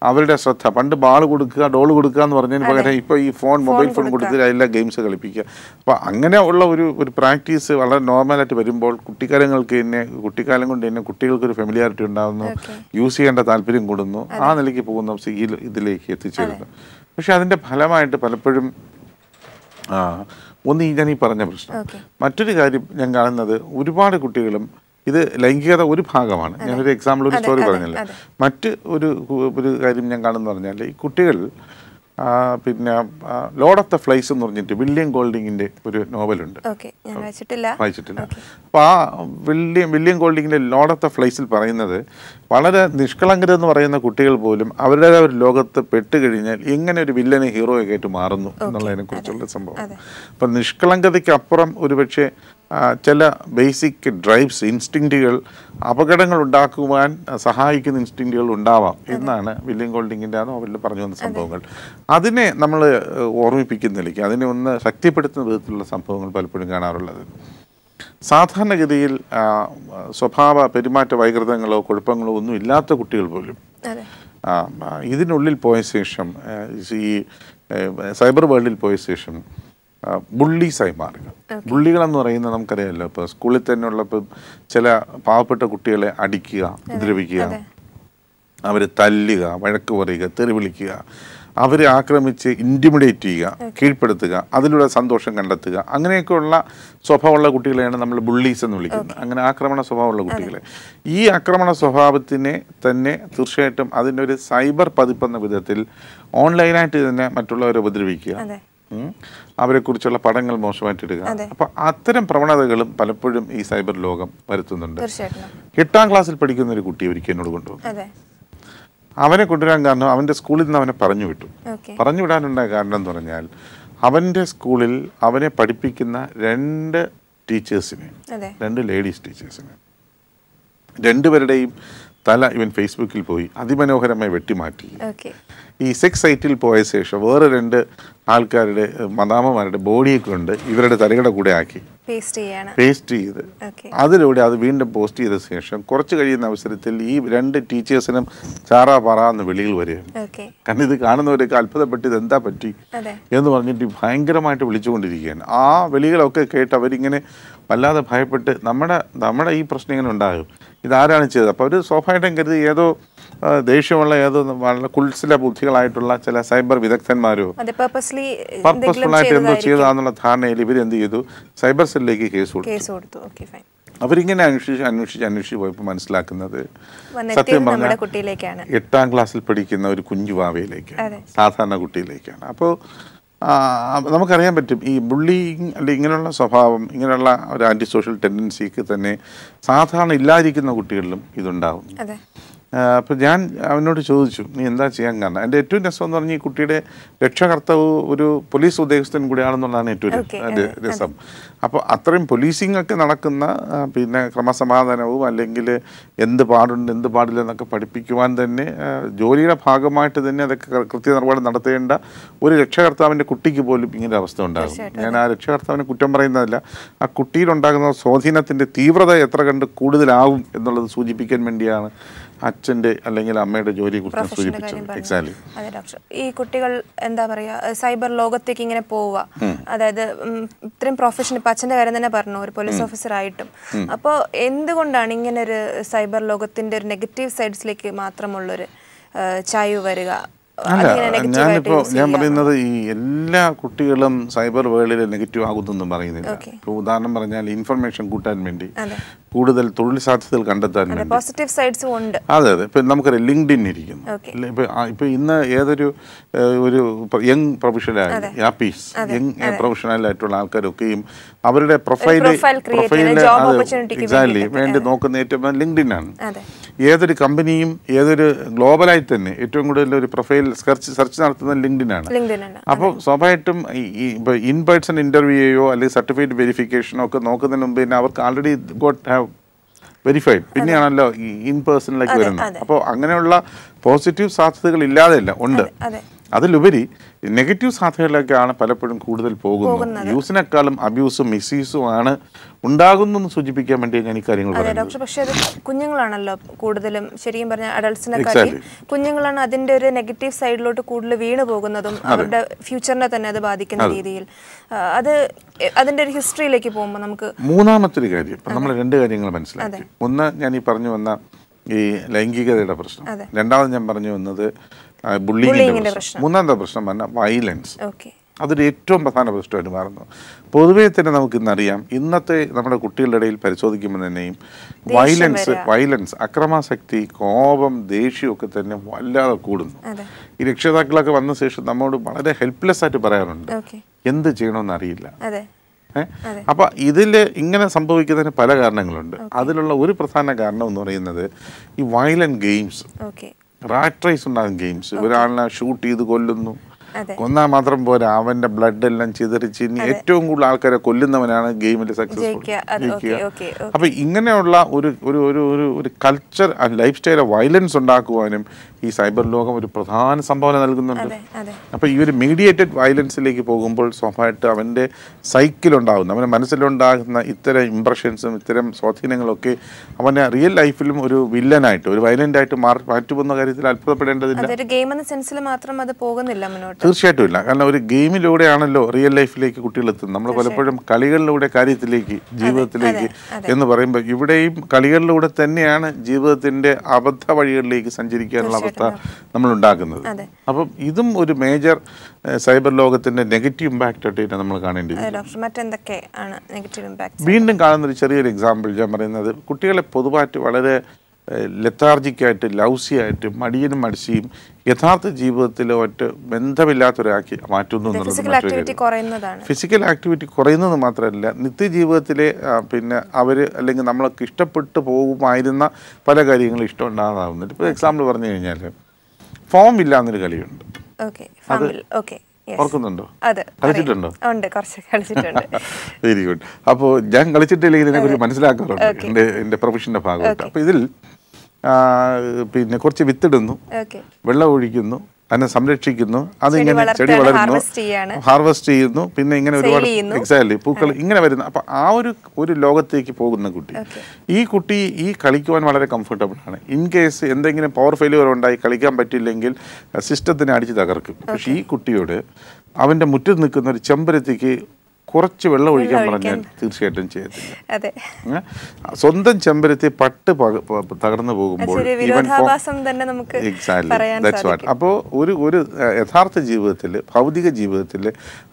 അവരുടെ ശ്രദ്ധ, പണ്ട് ബാൾ കൊടുക്കുക, ഡോൾ കൊടുക്കുക എന്ന് പറഞ്ഞതിന് പകരം ഇപ്പോൾ ഈ മൊബൈൽ ഫോൺ കൊടുത്ത് എല്ലാ ഗെയിംസ് കളിപ്പിക്കുക. അപ്പോൾ അങ്ങനെ ഉള്ള ഒരു പ്രാക്ടീസ് വളരെ നോർമലായിട്ട് വരുമ്പോൾ കുട്ടിക്കാലം കൊണ്ട് തന്നെ കുട്ടികൾക്കൊരു ഫെമിലിയാരിറ്റി ഉണ്ടാകുന്നു, യൂസ് ചെയ്യേണ്ട താല്പര്യം കൂടുന്നു, ആ നിലയ്ക്ക് പോകുന്ന ഇതിലേക്ക് എത്തിച്ചേരുന്നു. പക്ഷെ അതിൻ്റെ ഫലമായിട്ട് പലപ്പോഴും ഞാൻ ഈ പറഞ്ഞ പ്രശ്നം. മറ്റൊരു കാര്യം ഞാൻ കാണുന്നത്, ഒരുപാട് കുട്ടികളും ഇത് ലൈംഗികത ഒരു ഭാഗമാണ്. ഞാനൊരു എക്സാമ്പിൾ, ഒരു സ്റ്റോറി പറഞ്ഞില്ല. മറ്റ് ഒരു കാര്യം ഞാൻ കാണുന്നു പറഞ്ഞാൽ, ഈ കുട്ടികൾ പിന്നെ ലോർഡ് ഓഫ് ദ ഫ്ലൈസ് എന്ന് പറഞ്ഞിട്ട് വില്യം ഗോൾഡിങ്ങിന്റെ ഒരു നോവലുണ്ട്, വായിച്ചിട്ടില്ല. അപ്പോൾ ആ വില്യം ഗോൾഡിങ്ങിന്റെ ലോർഡ് ഓഫ് ദ ഫ്ലൈസിൽ പറയുന്നത്, വളരെ നിഷ്കളങ്കരെന്ന് പറയുന്ന കുട്ടികൾ പോലും അവരുടേതായ ഒരു ലോകത്ത് പെട്ടുകഴിഞ്ഞാൽ എങ്ങനെ ഒരു വില്ലനെ ഹീറോയൊക്കെ ആയിട്ട് മാറുന്നു എന്നുള്ളതിനെ കുറിച്ചുള്ള സംഭവം. അപ്പം നിഷ്കളങ്കതയ്ക്ക് അപ്പുറം ഒരുപക്ഷെ ചില ബേസിക് ഡ്രൈവ്സ്, ഇൻസ്റ്റിങ്റ്റുകൾ, അപകടങ്ങൾ ഉണ്ടാക്കുവാൻ സഹായിക്കുന്ന ഇൻസ്റ്റിങ്റ്റുകൾ ഉണ്ടാവാം എന്നാണ് വില്യം ഗോൾഡിങ്ങിൻ്റെ ആ നോവലിൽ പറഞ്ഞു വന്ന സംഭവങ്ങൾ. അതിനെ നമ്മൾ ഓർമ്മിപ്പിക്കുന്നില്ലെങ്കിൽ, അതിനെ ഒന്ന് ശക്തിപ്പെടുത്തുന്ന വിധത്തിലുള്ള സംഭവങ്ങൾ പലപ്പോഴും കാണാറുള്ളത്. സാധാരണഗതിയിൽ സ്വഭാവ പെരുമാറ്റ വൈകൃതങ്ങളോ കുഴപ്പങ്ങളോ ഒന്നും ഇല്ലാത്ത കുട്ടികൾ പോലും ഇതിനുള്ളിൽ പോയ ശേഷം ഈ സൈബർ വേൾഡിൽ പോയ ശേഷം ബുള്ളീസായി മാറുക. ബുള്ളികളെന്ന് പറയുന്നത് നമുക്കറിയാമല്ലോ, ഇപ്പോൾ സ്കൂളിൽ തന്നെയുള്ള ഇപ്പം ചില പാവപ്പെട്ട കുട്ടികളെ അടിക്കുക, ഉപദ്രവിക്കുക, അവരെ തല്ലുക, വഴക്ക് പറയുക, തെറി വിളിക്കുക, അവരെ ആക്രമിച്ച് ഇൻറ്റിമിഡേറ്റ് ചെയ്യുക, കീഴ്പ്പെടുത്തുക, അതിലൂടെ സന്തോഷം കണ്ടെത്തുക, അങ്ങനെയൊക്കെയുള്ള സ്വഭാവമുള്ള കുട്ടികളെയാണ് നമ്മൾ ബുള്ളീസ് എന്ന് വിളിക്കുന്നത്. അങ്ങനെ ആക്രമണ സ്വഭാവമുള്ള കുട്ടികളെ. ഈ ആക്രമണ സ്വഭാവത്തിനെ തന്നെ തീർച്ചയായിട്ടും അതിൻ്റെ ഒരു സൈബർ പതിപ്പെന്ന വിധത്തിൽ ഓൺലൈനായിട്ട് തന്നെ മറ്റുള്ളവരെ ഉപദ്രവിക്കുക, അവരെക്കുറിച്ചുള്ള പഠനങ്ങൾ മോശമായിട്ടിടുക. അപ്പം അത്തരം പ്രവണതകളും പലപ്പോഴും ഈ സൈബർ ലോകം വരുത്തുന്നുണ്ട്. 8ാം ക്ലാസ്സിൽ പഠിക്കുന്ന ഒരു കുട്ടി ഒരിക്കൽ എന്നോട് കൊണ്ടുവന്നു. അവനെ കൊണ്ടുവരാൻ കാരണം അവൻ്റെ സ്കൂളിൽ നിന്ന് അവനെ പറഞ്ഞു വിട്ടു. പറഞ്ഞു വിടാനുണ്ടായ കാരണം എന്ന് പറഞ്ഞാൽ അവൻ്റെ സ്കൂളിൽ അവനെ പഠിപ്പിക്കുന്ന 2 ടീച്ചേഴ്സിനെ, 2 ലേഡീസ് ടീച്ചേഴ്സിനെ, 2 പേരുടെയും തല ഇവൻ ഫേസ്ബുക്കിൽ പോയി അതിമനോഹരമായി വെട്ടിമാറ്റി. ഈ സെക്സ് സൈറ്റിൽ പോയ ശേഷം വേറെ 2 ആൾക്കാരുടെ മദാമ്മമാരുടെ ബോഡിയെ കൊണ്ട് ഇവരുടെ തലയുടെ കൂടെ ആക്കി പേസ്റ്റ് ചെയ്ത് അതിലൂടെ അത് വീണ്ടും പോസ്റ്റ് ചെയ്ത ശേഷം കുറച്ച് കഴിയുന്ന അവസരത്തിൽ ഈ 2 ടീച്ചേഴ്സിനും ചാറാ പാറാന്ന് വെളിയിൽ വരികയാണ്. കാരണം ഇത് കാണുന്നവരൊക്കെ അത്ഭുതപ്പെട്ട് ഇത് എന്താ പറ്റി എന്ന് പറഞ്ഞിട്ട് ഭയങ്കരമായിട്ട് വിളിച്ചുകൊണ്ടിരിക്കുകയാണ്. ആ വെളികളൊക്കെ കേട്ട് അവരിങ്ങനെ വല്ലാതെ ഭയപ്പെട്ട് നമ്മുടെ ഈ പ്രശ്നം ഇങ്ങനെ ഉണ്ടാകും, ഇതാരാണ് ചെയ്തത്. അപ്പോൾ അവർ സ്വാഭാവികം കരുതി ഏതോ ദേഷ്യമുള്ള ഏതോ വളരെ കുൽസില ബുദ്ധികളായിട്ടുള്ള ചില സൈബർ വിദഗ്ധന്മാരോ പർപ്പസ്ഫുൾ ആയിട്ട് എന്തോ ചെയ്തതാന്നുള്ള ധാരണയിൽ ഇവരെന്ത് ചെയ്തു, സൈബർ സെല്ലിലേക്ക് കേസ് കൊടുത്തു. അവരിങ്ങനെ അന്വേഷിച്ച് പോയപ്പോൾ മനസ്സിലാക്കുന്നത് സത്യം പറഞ്ഞാൽ 8ാം ക്ലാസ്സിൽ പഠിക്കുന്ന ഒരു കുഞ്ഞു വാവയിലേക്കാണ്, സാധാരണ കുട്ടിയിലേക്കാണ്. അപ്പോൾ നമുക്കറിയാൻ പറ്റും ഈ ബുള്ളിങ് അല്ലെങ്കിൽ ഇങ്ങനെയുള്ള സ്വഭാവം, ഇങ്ങനെയുള്ള ഒരു ആൻറ്റി സോഷ്യൽ ടെൻഡൻസിക്ക് തന്നെ സാധാരണ ഇല്ലാതിരിക്കുന്ന കുട്ടികളിലും ഇതുണ്ടാവും. അപ്പോൾ ഞാൻ അവനോട് ചോദിച്ചു, നീ എന്താ ചെയ്യാൻ കാരണം? എൻ്റെ ഏറ്റവും രസം എന്ന് പറഞ്ഞാൽ ഈ കുട്ടിയുടെ രക്ഷകർത്താവ് ഒരു പോലീസ് ഉദ്യോഗസ്ഥൻ കൂടിയാണെന്നുള്ളതാണ് ഏറ്റവും രസം. അപ്പോൾ അത്രയും പോലീസിംഗ് ഒക്കെ നടക്കുന്ന, പിന്നെ ക്രമസമാധാനവും അല്ലെങ്കിൽ എന്ത് പാടുണ്ട് എന്ത് പാടില്ല എന്നൊക്കെ പഠിപ്പിക്കുവാൻ തന്നെ ജോലിയുടെ ഭാഗമായിട്ട് തന്നെ അതൊക്കെ കൃത്യനിർവഹണം നടത്തേണ്ട ഒരു രക്ഷകർത്താവിൻ്റെ കുട്ടിക്ക് പോലും ഇങ്ങനെ അവസ്ഥ ഉണ്ടാകും. ഞാൻ ആ രക്ഷകർത്താവിനെ കുറ്റം പറയുന്നതല്ല, ആ കുട്ടിയിലുണ്ടാകുന്ന സ്വാധീനത്തിൻ്റെ തീവ്രത എത്ര കണ്ട് കൂടുതലാവും എന്നുള്ളത് സൂചിപ്പിക്കാൻ വേണ്ടിയാണ് അച്ഛൻ്റെ അല്ലെങ്കിൽ അമ്മയുടെ ജോലിയെ കുറിച്ച് സൂചിപ്പിച്ചത്. എക്സാക്ട്ലി. അതെ ഡോക്ടർ, ഈ കുട്ടികൾ എന്താ പറയുക സൈബർ ലോകത്തേക്ക് ഇങ്ങനെ പോവുക, അതായത് ഇത്രയും പ്രൊഫഷൻ, ഇപ്പം അച്ഛൻ്റെ കാര്യം തന്നെ പറഞ്ഞു, ഒരു പോലീസ് ഓഫീസർ ആയിട്ടും. അപ്പോൾ എന്തുകൊണ്ടാണ് ഇങ്ങനെ ഒരു സൈബർ ലോകത്തിൻ്റെ ഒരു നെഗറ്റീവ് സൈഡ്സിലേക്ക് മാത്രമുള്ളൊരു ചായ്വ് വരിക? ഞാൻ പറയുന്നത് ഈ എല്ലാ കുട്ടികളും സൈബർ വേൾഡിൽ നെഗറ്റീവ് ആകുന്നെന്നും പറയുന്നില്ല. ഇപ്പോൾ ഉദാഹരണം പറഞ്ഞാൽ ഇൻഫർമേഷൻ കൂട്ടാൻ വേണ്ടി, കൂടുതൽ തൊഴിൽ സാധ്യതകൾ കണ്ടെത്താൻ വേണ്ടി പോസിറ്റീവ് സൈഡ്സും ഉണ്ട്. അതെ. ഇപ്പം നമുക്കറിയാം ലിങ്ക്ഡിൻ ഇരിക്കുന്നു. ഇപ്പം ഇന്ന് ഏതൊരു ഒരു യങ് പ്രൊഫഷണലായി യങ് പ്രൊഫഷണലായിട്ടുള്ള ആൾക്കാരൊക്കെയും അവരുടെ പ്രൊഫൈല് എക്സാക്ട്ലി വേണ്ടി നോക്കുന്ന ഏറ്റവും ലിങ്ക്ഡിൻ ആണ്. ഏതൊരു കമ്പനിയും ഏതൊരു ഗ്ലോബലായി തന്നെ ഏറ്റവും കൂടുതൽ ഒരു പ്രൊഫൈൽ സെർച്ച് നടത്തുന്നത് ലിങ്ക്ഡിൻ ആണ്. അപ്പോൾ സ്വാഭാവികമായിട്ടും ഇപ്പോൾ ഇൻ പേഴ്സൺ ഇൻ്റർവ്യൂയോ അല്ലെങ്കിൽ സർട്ടിഫിക്കറ്റ് വെരിഫിക്കേഷനോ ഒക്കെ നോക്കുന്നതിന് മുമ്പ് തന്നെ അവർക്ക് ആൾറെഡി വെരിഫൈഡ്, പിന്നെയാണല്ലോ ഈ ഇൻ പേഴ്സണിലേക്ക് വരുന്നത്. അപ്പോൾ അങ്ങനെയുള്ള പോസിറ്റീവ് സാധ്യതകൾ ഇല്ലാതെയല്ല, ഉണ്ട്. അതിലുപരി നെഗറ്റീവ് സാധ്യതകളിലേക്കാണ് പലപ്പോഴും കൂടുതൽ പോകുന്നത്. യൂസിനേക്കാളും അബ്യൂസും മിസ്യൂസും ആണ് ഉണ്ടാകുന്നെന്ന് സൂചിപ്പിക്കാൻ വേണ്ടി ഞാൻ ഈ കാര്യങ്ങൾ പറയുന്നത്. പക്ഷേ അത് കുഞ്ഞുങ്ങളാണല്ലോ കൂടുതലും, ശരിക്കും പറഞ്ഞാൽ അഡൾട്ട്സിനെക്കാളും കുഞ്ഞുങ്ങളാണ് അതിൻ്റെ ഒരു നെഗറ്റീവ് സൈഡിലോട്ട് കൂടുതൽ വീണ് പോകുന്നതും അവരുടെ ഫ്യൂച്ചറിനെ തന്നെ അത് ബാധിക്കുന്ന രീതിയിൽ. അത് അതിൻ്റെ ഒരു ഹിസ്റ്ററിയിലേക്ക് പോകുമ്പോൾ നമുക്ക് മൂന്നാമത്തെ ഒരു കാര്യം ഇപ്പം നമ്മൾ 2 കാര്യങ്ങൾ മനസ്സിലാക്കി. ഒന്ന്, ഞാൻ ഈ പറഞ്ഞു വന്ന ഈ ലൈംഗികതയുടെ പ്രശ്നം. രണ്ടാമത് ഞാൻ പറഞ്ഞു വന്നത് ബുള്ളിങ്ങിൻ്റെ പ്രശ്നം. മൂന്നാമത്തെ പ്രശ്നം പറഞ്ഞാൽ വയലൻസ്. അതൊരു ഏറ്റവും പ്രധാന പ്രശ്നമായിട്ട് മാറുന്നു. പൊതുവേ തന്നെ നമുക്ക് ഇന്നറിയാം, ഇന്നത്തെ നമ്മുടെ കുട്ടികളുടെ ഇടയിൽ പരിശോധിക്കുമ്പോൾ തന്നെയും വയലൻസ്, അക്രമാസക്തി, കോപം, ദേഷ്യമൊക്കെ തന്നെ വല്ലാതെ കൂടുന്നു. ഈ രക്ഷിതാക്കളൊക്കെ വന്ന ശേഷം നമ്മോട് വളരെ ഹെൽപ്ലെസ് ആയിട്ട് പറയാറുണ്ട്, എന്ത് ചെയ്യണമെന്ന് അറിയില്ല. അപ്പൊ ഇതില് ഇങ്ങനെ സംഭവിക്കുന്നതിന് പല കാരണങ്ങളുണ്ട്. അതിലുള്ള ഒരു പ്രധാന കാരണം എന്ന് പറയുന്നത് ഈ വയലന്റ് ഗെയിംസ്, റാറ്റ് റേസ് ഉണ്ടാകും ഗെയിംസ്. ഒരാളിനെ ഷൂട്ട് ചെയ്ത് കൊല്ലുന്നു, കൊന്നാൽ മാത്രം പോരാ, അവന്റെ ബ്ലഡ് എല്ലാം ചിതറിച്ച് ഇനി ഏറ്റവും കൂടുതൽ ആൾക്കാരെ കൊല്ലുന്നവനാണ് ഗെയിമിൽ സക്സസ്ഫുൾ ജയിക്കുക. അപ്പൊ ഇങ്ങനെയുള്ള ഒരു ഒരു ഒരു ഒരു കൾച്ചർ ലൈഫ് സ്റ്റൈൽ വയലൻസ് ഉണ്ടാക്കുവാനും ഈ സൈബർ ലോകം ഒരു പ്രധാന സംഭാവന നൽകുന്നുണ്ട്. അപ്പൊ ഈ ഒരു മീഡിയേറ്റഡ് വയലൻസിലേക്ക് പോകുമ്പോൾ സ്വാഭാവികമായിട്ട് അവന്റെ സൈക്കിളുണ്ടാകുന്നു, അവന്റെ മനസ്സിലുണ്ടാകുന്ന ഇത്തരം ഇംപ്രഷൻസും ഇത്തരം സ്വാധീനങ്ങളൊക്കെ അവനെ റിയൽ ലൈഫിലും ഒരു വില്ലനായിട്ട് ഒരു വയലന്റ് ആയിട്ട് മാറ്റുമെന്ന കാര്യത്തിൽ അത്ഭുതപ്പെടേണ്ടതില്ല. തീർച്ചയായിട്ടും ഇല്ല. കാരണം ഒരു ഗെയിമിലൂടെയാണല്ലോ റിയൽ ലൈഫിലേക്ക് കുട്ടികൾ എത്തുന്നത്. നമ്മൾ പലപ്പോഴും കളികളിലൂടെ കാര്യത്തിലേക്ക് ജീവിതത്തിലേക്ക് എന്ന് പറയുമ്പോൾ ഇവിടെയും കളികളിലൂടെ തന്നെയാണ് ജീവിതത്തിന്റെ അബദ്ധ വഴികളിലേക്ക് സഞ്ചരിക്കാനുള്ള അവസ്ഥ നമ്മൾ ഉണ്ടാക്കുന്നത്. അപ്പം ഇതും ഒരു മേജർ സൈബർ ലോകത്തിന്റെ നെഗറ്റീവ് ഇമ്പാക്റ്റ് ആയിട്ട് നമ്മൾ കാണേണ്ടത്. വീണ്ടും കാണുന്ന ഒരു ചെറിയൊരു എക്സാമ്പിൾ ഞാൻ പറയുന്നത്, കുട്ടികളെ പൊതുവായിട്ട് വളരെ ലെത്താർജിക്കായിട്ട് ലൗസിയായിട്ട് മടിയനും മടിച്ചിയും യഥാർത്ഥ ജീവിതത്തിൽ ഒറ്റ ബന്ധമില്ലാത്തൊരാക്കി മാറ്റുന്നു എന്നുള്ളത്. ഫിസിക്കൽ ആക്ടിവിറ്റി കുറയുന്നത് മാത്രമല്ല, നിത്യജീവിതത്തിലെ പിന്നെ അവർ അല്ലെങ്കിൽ നമ്മളൊക്കെ ഇഷ്ടപ്പെട്ടു പോകുമായിരുന്ന പല കാര്യങ്ങളും ഇഷ്ടം ഉണ്ടാകാവുന്നുണ്ട്. ഇപ്പോൾ എക്സാമ്പിൾ പറഞ്ഞു കഴിഞ്ഞാൽ ഫോം ഇല്ല എന്നൊരു കളിയുണ്ട്. ഓർക്കുന്നുണ്ടോ? കളിച്ചിട്ടുണ്ടോ? Very good. അപ്പോൾ ഞാൻ കളിച്ചിട്ടില്ലെങ്കിൽ ഇതിനെക്കുറിച്ച് മനസ്സിലാക്കാറുണ്ട് എൻ്റെ പ്രൊഫഷൻ്റെ ഭാഗമായിട്ട്. അപ്പോൾ ഇതിൽ പിന്നെ കുറച്ച് വിത്തിടുന്നു, വെള്ളം ഒഴിക്കുന്നു, അതിനെ സംരക്ഷിക്കുന്നു, അതിങ്ങനെ ചെടി വളരുന്നു, ഹാർവെസ്റ്റ് ചെയ്യുന്നു, പിന്നെ ഇങ്ങനെ ഒരുപാട് എക്സാക്ട്ലി പൂക്കൾ ഇങ്ങനെ വരുന്നു. അപ്പം ആ ഒരു ലോകത്തേക്ക് പോകുന്ന കുട്ടി, ഈ കുട്ടി ഈ കളിക്കുവാൻ വളരെ കംഫർട്ടബിൾ ആണ്. ഇൻ കേസ് എന്തെങ്കിലും പവർ ഫെയിലിയർ ഉണ്ടായി കളിക്കാൻ പറ്റില്ലെങ്കിൽ സിസ്റ്റത്തിനെ അടിച്ച് തകർക്കും. പക്ഷെ ഈ കുട്ടിയോട് അവൻ്റെ മുറ്റത്ത് നിൽക്കുന്ന ഒരു ചെമ്പരത്തിക്ക് കുറച്ച് വെള്ളം ഒഴിക്കാൻ പറഞ്ഞാൽ തീർച്ചയായിട്ടും ചെയ്യത്തില്ല. സ്വന്തം ചെമ്പരത്തി പട്ട് തകർന്നു പോകുമ്പോൾ അപ്പോൾ ഒരു യഥാർത്ഥ ജീവിതത്തിൽ ഭൗതിക ജീവിതത്തിൽ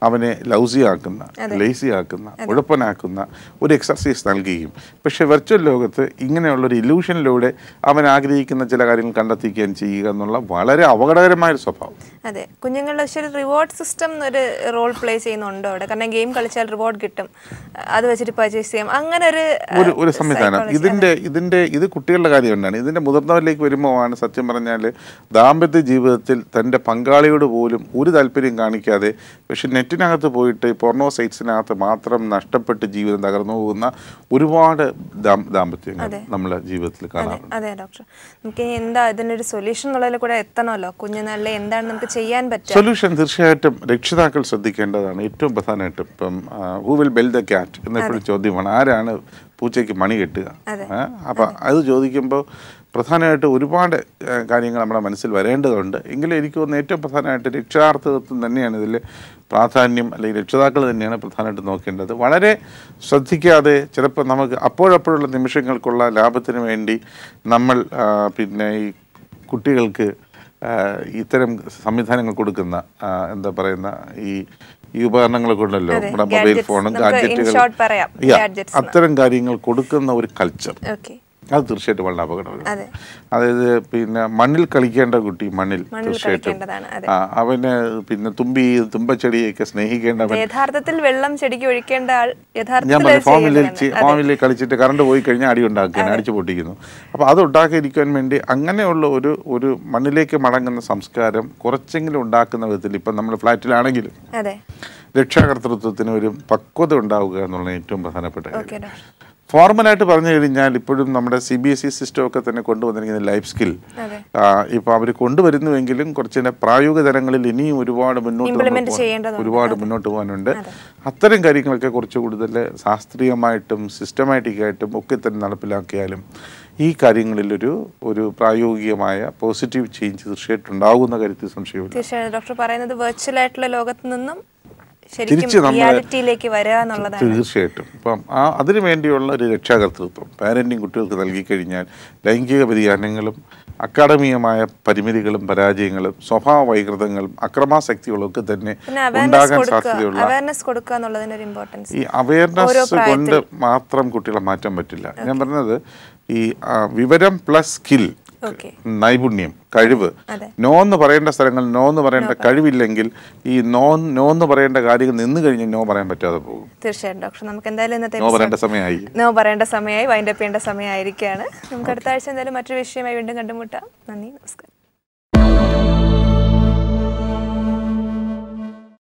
അവനെ ലൗസിയാക്കുന്ന ലേസിയാക്കുന്ന ഉഴപ്പനാക്കുന്ന ഒരു എക്സർസൈസ് നൽകുകയും, പക്ഷെ വെർച്വൽ ലോകത്ത് ഇങ്ങനെയുള്ളൊരു ഇലൂഷനിലൂടെ അവൻ ആഗ്രഹിക്കുന്ന ചില കാര്യങ്ങൾ കണ്ടെത്തിക്കുകയും ചെയ്യുക എന്നുള്ള വളരെ അപകടകരമായ ഒരു സ്വഭാവം. അതെ, കുഞ്ഞുങ്ങളുടെ റിവാർഡ് സിസ്റ്റം ഒരു റോൾ പ്ലേ ചെയ്യുന്നുണ്ടോ അവിടെ? കാരണം ഗെയിം കളിച്ചാൽ റിവാർഡ് കിട്ടും, അത് വെച്ചിട്ട് പർച്ചേസ് ചെയ്യാം, അങ്ങനെ ഒരു സംവിധാനം. ഇത് കുട്ടികളുടെ കാര്യം തന്നെയാണ്. ഇതിന്റെ മുതിർന്നവരിലേക്ക് വരുമ്പോഴാണ് സത്യം പറഞ്ഞാൽ ദാമ്പത്യ ജീവിതത്തിൽ തൻ്റെ പങ്കാളിയോട് പോലും ഒരു താല്പര്യം കാണിക്കാതെ പക്ഷെ നെറ്റിനകത്ത് പോയിട്ട് പോർണോ സൈറ്റ്സിനകത്ത് മാത്രം നഷ്ടപ്പെട്ട് ജീവിതം തകർന്നു പോകുന്ന ഒരുപാട് ദാമ്പത്യങ്ങൾ നമ്മുടെ ജീവിതത്തിൽ കാണാം. അതെ ഡോക്ടർ, നമുക്ക് എന്താ ഇതിനൊരു സൊല്യൂഷൻ എന്നുള്ളതിൽ കൂടെ എത്തണമല്ലോ. കുഞ്ഞുനാളിലെ എന്താണ് നമുക്ക് ചെയ്യാൻ പറ്റുക? സൊല്യൂഷൻ തീർച്ചയായിട്ടും രക്ഷിതാക്കൾ ശ്രദ്ധിക്കേണ്ടതാണ്. ഏറ്റവും പ്രധാനമായിട്ടും ഇപ്പം who will build the cat എന്നെപ്പോഴും ചോദ്യമാണ്, ആരാണ് പൂച്ചയ്ക്ക് മണി കെട്ടുക? അപ്പം അത് ചോദിക്കുമ്പോൾ പ്രധാനമായിട്ട് ഒരുപാട് കാര്യങ്ങൾ നമ്മുടെ മനസ്സിൽ വരേണ്ടതുണ്ട്. എങ്കിലും എനിക്ക് തോന്നുന്നു ഏറ്റവും പ്രധാനമായിട്ട് രക്ഷാർത്ഥത്വം തന്നെയാണ് ഇതിൽ പ്രാധാന്യം, അല്ലെങ്കിൽ രക്ഷിതാക്കൾ തന്നെയാണ് പ്രധാനമായിട്ട് നോക്കേണ്ടത്. വളരെ ശ്രദ്ധിക്കാതെ ചിലപ്പോൾ നമുക്ക് അപ്പോഴപ്പോഴുള്ള നിമിഷങ്ങൾക്കുള്ള ലാഭത്തിന് വേണ്ടി നമ്മൾ പിന്നെ ഈ കുട്ടികൾക്ക് ഇത്തരം സംവിധാനങ്ങൾ കൊടുക്കുന്ന എന്താ പറയുന്ന ഈ ഉപകരണങ്ങളൊക്കെ ഉണ്ടല്ലോ, നമ്മുടെ മൊബൈൽ ഫോണും ഗാഡ്ജറ്റുകൾ, അത്തരം കാര്യങ്ങൾ കൊടുക്കുന്ന ഒരു കൾച്ചർ, അത് തീർച്ചയായിട്ടും വളരെ അപകടമാണ്. അതായത് പിന്നെ മണ്ണിൽ കളിക്കേണ്ട കുട്ടി മണ്ണിൽ തീർച്ചയായിട്ടും അവന് പിന്നെ തുമ്പച്ചെടിയൊക്കെ സ്നേഹിക്കേണ്ടവൻ, യഥാർത്ഥത്തിൽ വെള്ളം ചെടിക്ക് ഒഴിക്കേണ്ട ആൾ, ഞാൻ ഫോമിൽ കളിച്ചിട്ട് കറണ്ട് പോയി കഴിഞ്ഞാൽ അടി ഉണ്ടാക്കുകയാണ്, അടിച്ചു പൊട്ടിക്കുന്നു. അപ്പോൾ അത് ഉണ്ടാക്കിയിരിക്കാൻ വേണ്ടി അങ്ങനെയുള്ള ഒരു മണ്ണിലേക്ക് മടങ്ങുന്ന സംസ്കാരം കുറച്ചെങ്കിലും ഉണ്ടാക്കുന്ന വിധത്തിൽ ഇപ്പം നമ്മൾ ഫ്ലാറ്റിലാണെങ്കിലും രക്ഷാകർതൃത്വത്തിന് ഒരു പക്വത ഉണ്ടാവുക എന്നുള്ള ഏറ്റവും പ്രധാനപ്പെട്ട കാര്യം. ഫോർമലായിട്ട് പറഞ്ഞു കഴിഞ്ഞാൽ ഇപ്പോഴും നമ്മുടെ CBSE സിസ്റ്റമൊക്കെ തന്നെ കൊണ്ടുവന്നിരിക്കുന്ന ലൈഫ് സ്കിൽ ഇപ്പോൾ അവർ കൊണ്ടുവരുന്നുവെങ്കിലും കുറച്ച് പ്രായോഗിക തലങ്ങളിൽ ഇനിയും ഒരുപാട് മുന്നോട്ട് പോകാനുണ്ട്. അത്തരം കാര്യങ്ങളൊക്കെ കുറച്ച് കൂടുതൽ ശാസ്ത്രീയമായിട്ടും സിസ്റ്റമാറ്റിക്കായിട്ടും ഒക്കെ തന്നെ നടപ്പിലാക്കിയാലും ഈ കാര്യങ്ങളിലൊരു പ്രായോഗികമായ പോസിറ്റീവ് ചേഞ്ച് തീർച്ചയായിട്ടും ഉണ്ടാകുന്ന കാര്യത്തിൽ സംശയമില്ല. തീർച്ചയായും ഡോക്ടർ പറയുന്നത് വെർച്വൽ ആയിട്ടുള്ള ലോകത്ത് നിന്നും തീർച്ചയായിട്ടും ഇപ്പം അതിനു വേണ്ടിയുള്ള ഒരു രക്ഷാകർതൃത്വം പാരന്റിങ് കുട്ടികൾക്ക് നൽകിക്കഴിഞ്ഞാൽ ലൈംഗിക വ്യതിയാനങ്ങളും അക്കാഡമികമായ പരിമിതികളും പരാജയങ്ങളും സ്വഭാവ വൈകൃതങ്ങളും അക്രമാസക്തികളും ഒക്കെ തന്നെ ഉണ്ടാകാൻ സാധ്യതയുള്ള ഈ അവയർനെസ് കൊണ്ട് മാത്രം കുട്ടികളെ മാറ്റാൻ പറ്റില്ല. ഞാൻ പറഞ്ഞത് ഈ വിവരം പ്ലസ് സ്കിൽ, നൈപുണ്യം, കഴിവ്, നോ എന്ന് പറയേണ്ട സ്ഥലങ്ങൾ നോ എന്ന് പറയേണ്ട കഴിവില്ലെങ്കിൽ ഈ നോ എന്ന് പറയേണ്ട കാര്യങ്ങൾ നിന്ന് കഴിഞ്ഞാൽ നോ പറയാൻ പറ്റാതെ പോകും. തീർച്ചയായും ഡോക്ടർ, നമുക്ക് എന്തായാലും നോ പറയേണ്ട സമയമായി വൈൻഡപ്പ് ചെയ്യേണ്ട സമയമായിരിക്കുകയാണ്. നമുക്ക് അടുത്ത ആഴ്ച എന്തായാലും മറ്റൊരു വിഷയമായി വീണ്ടും കണ്ടുമുട്ടാം. നന്ദി, നമസ്കാരം.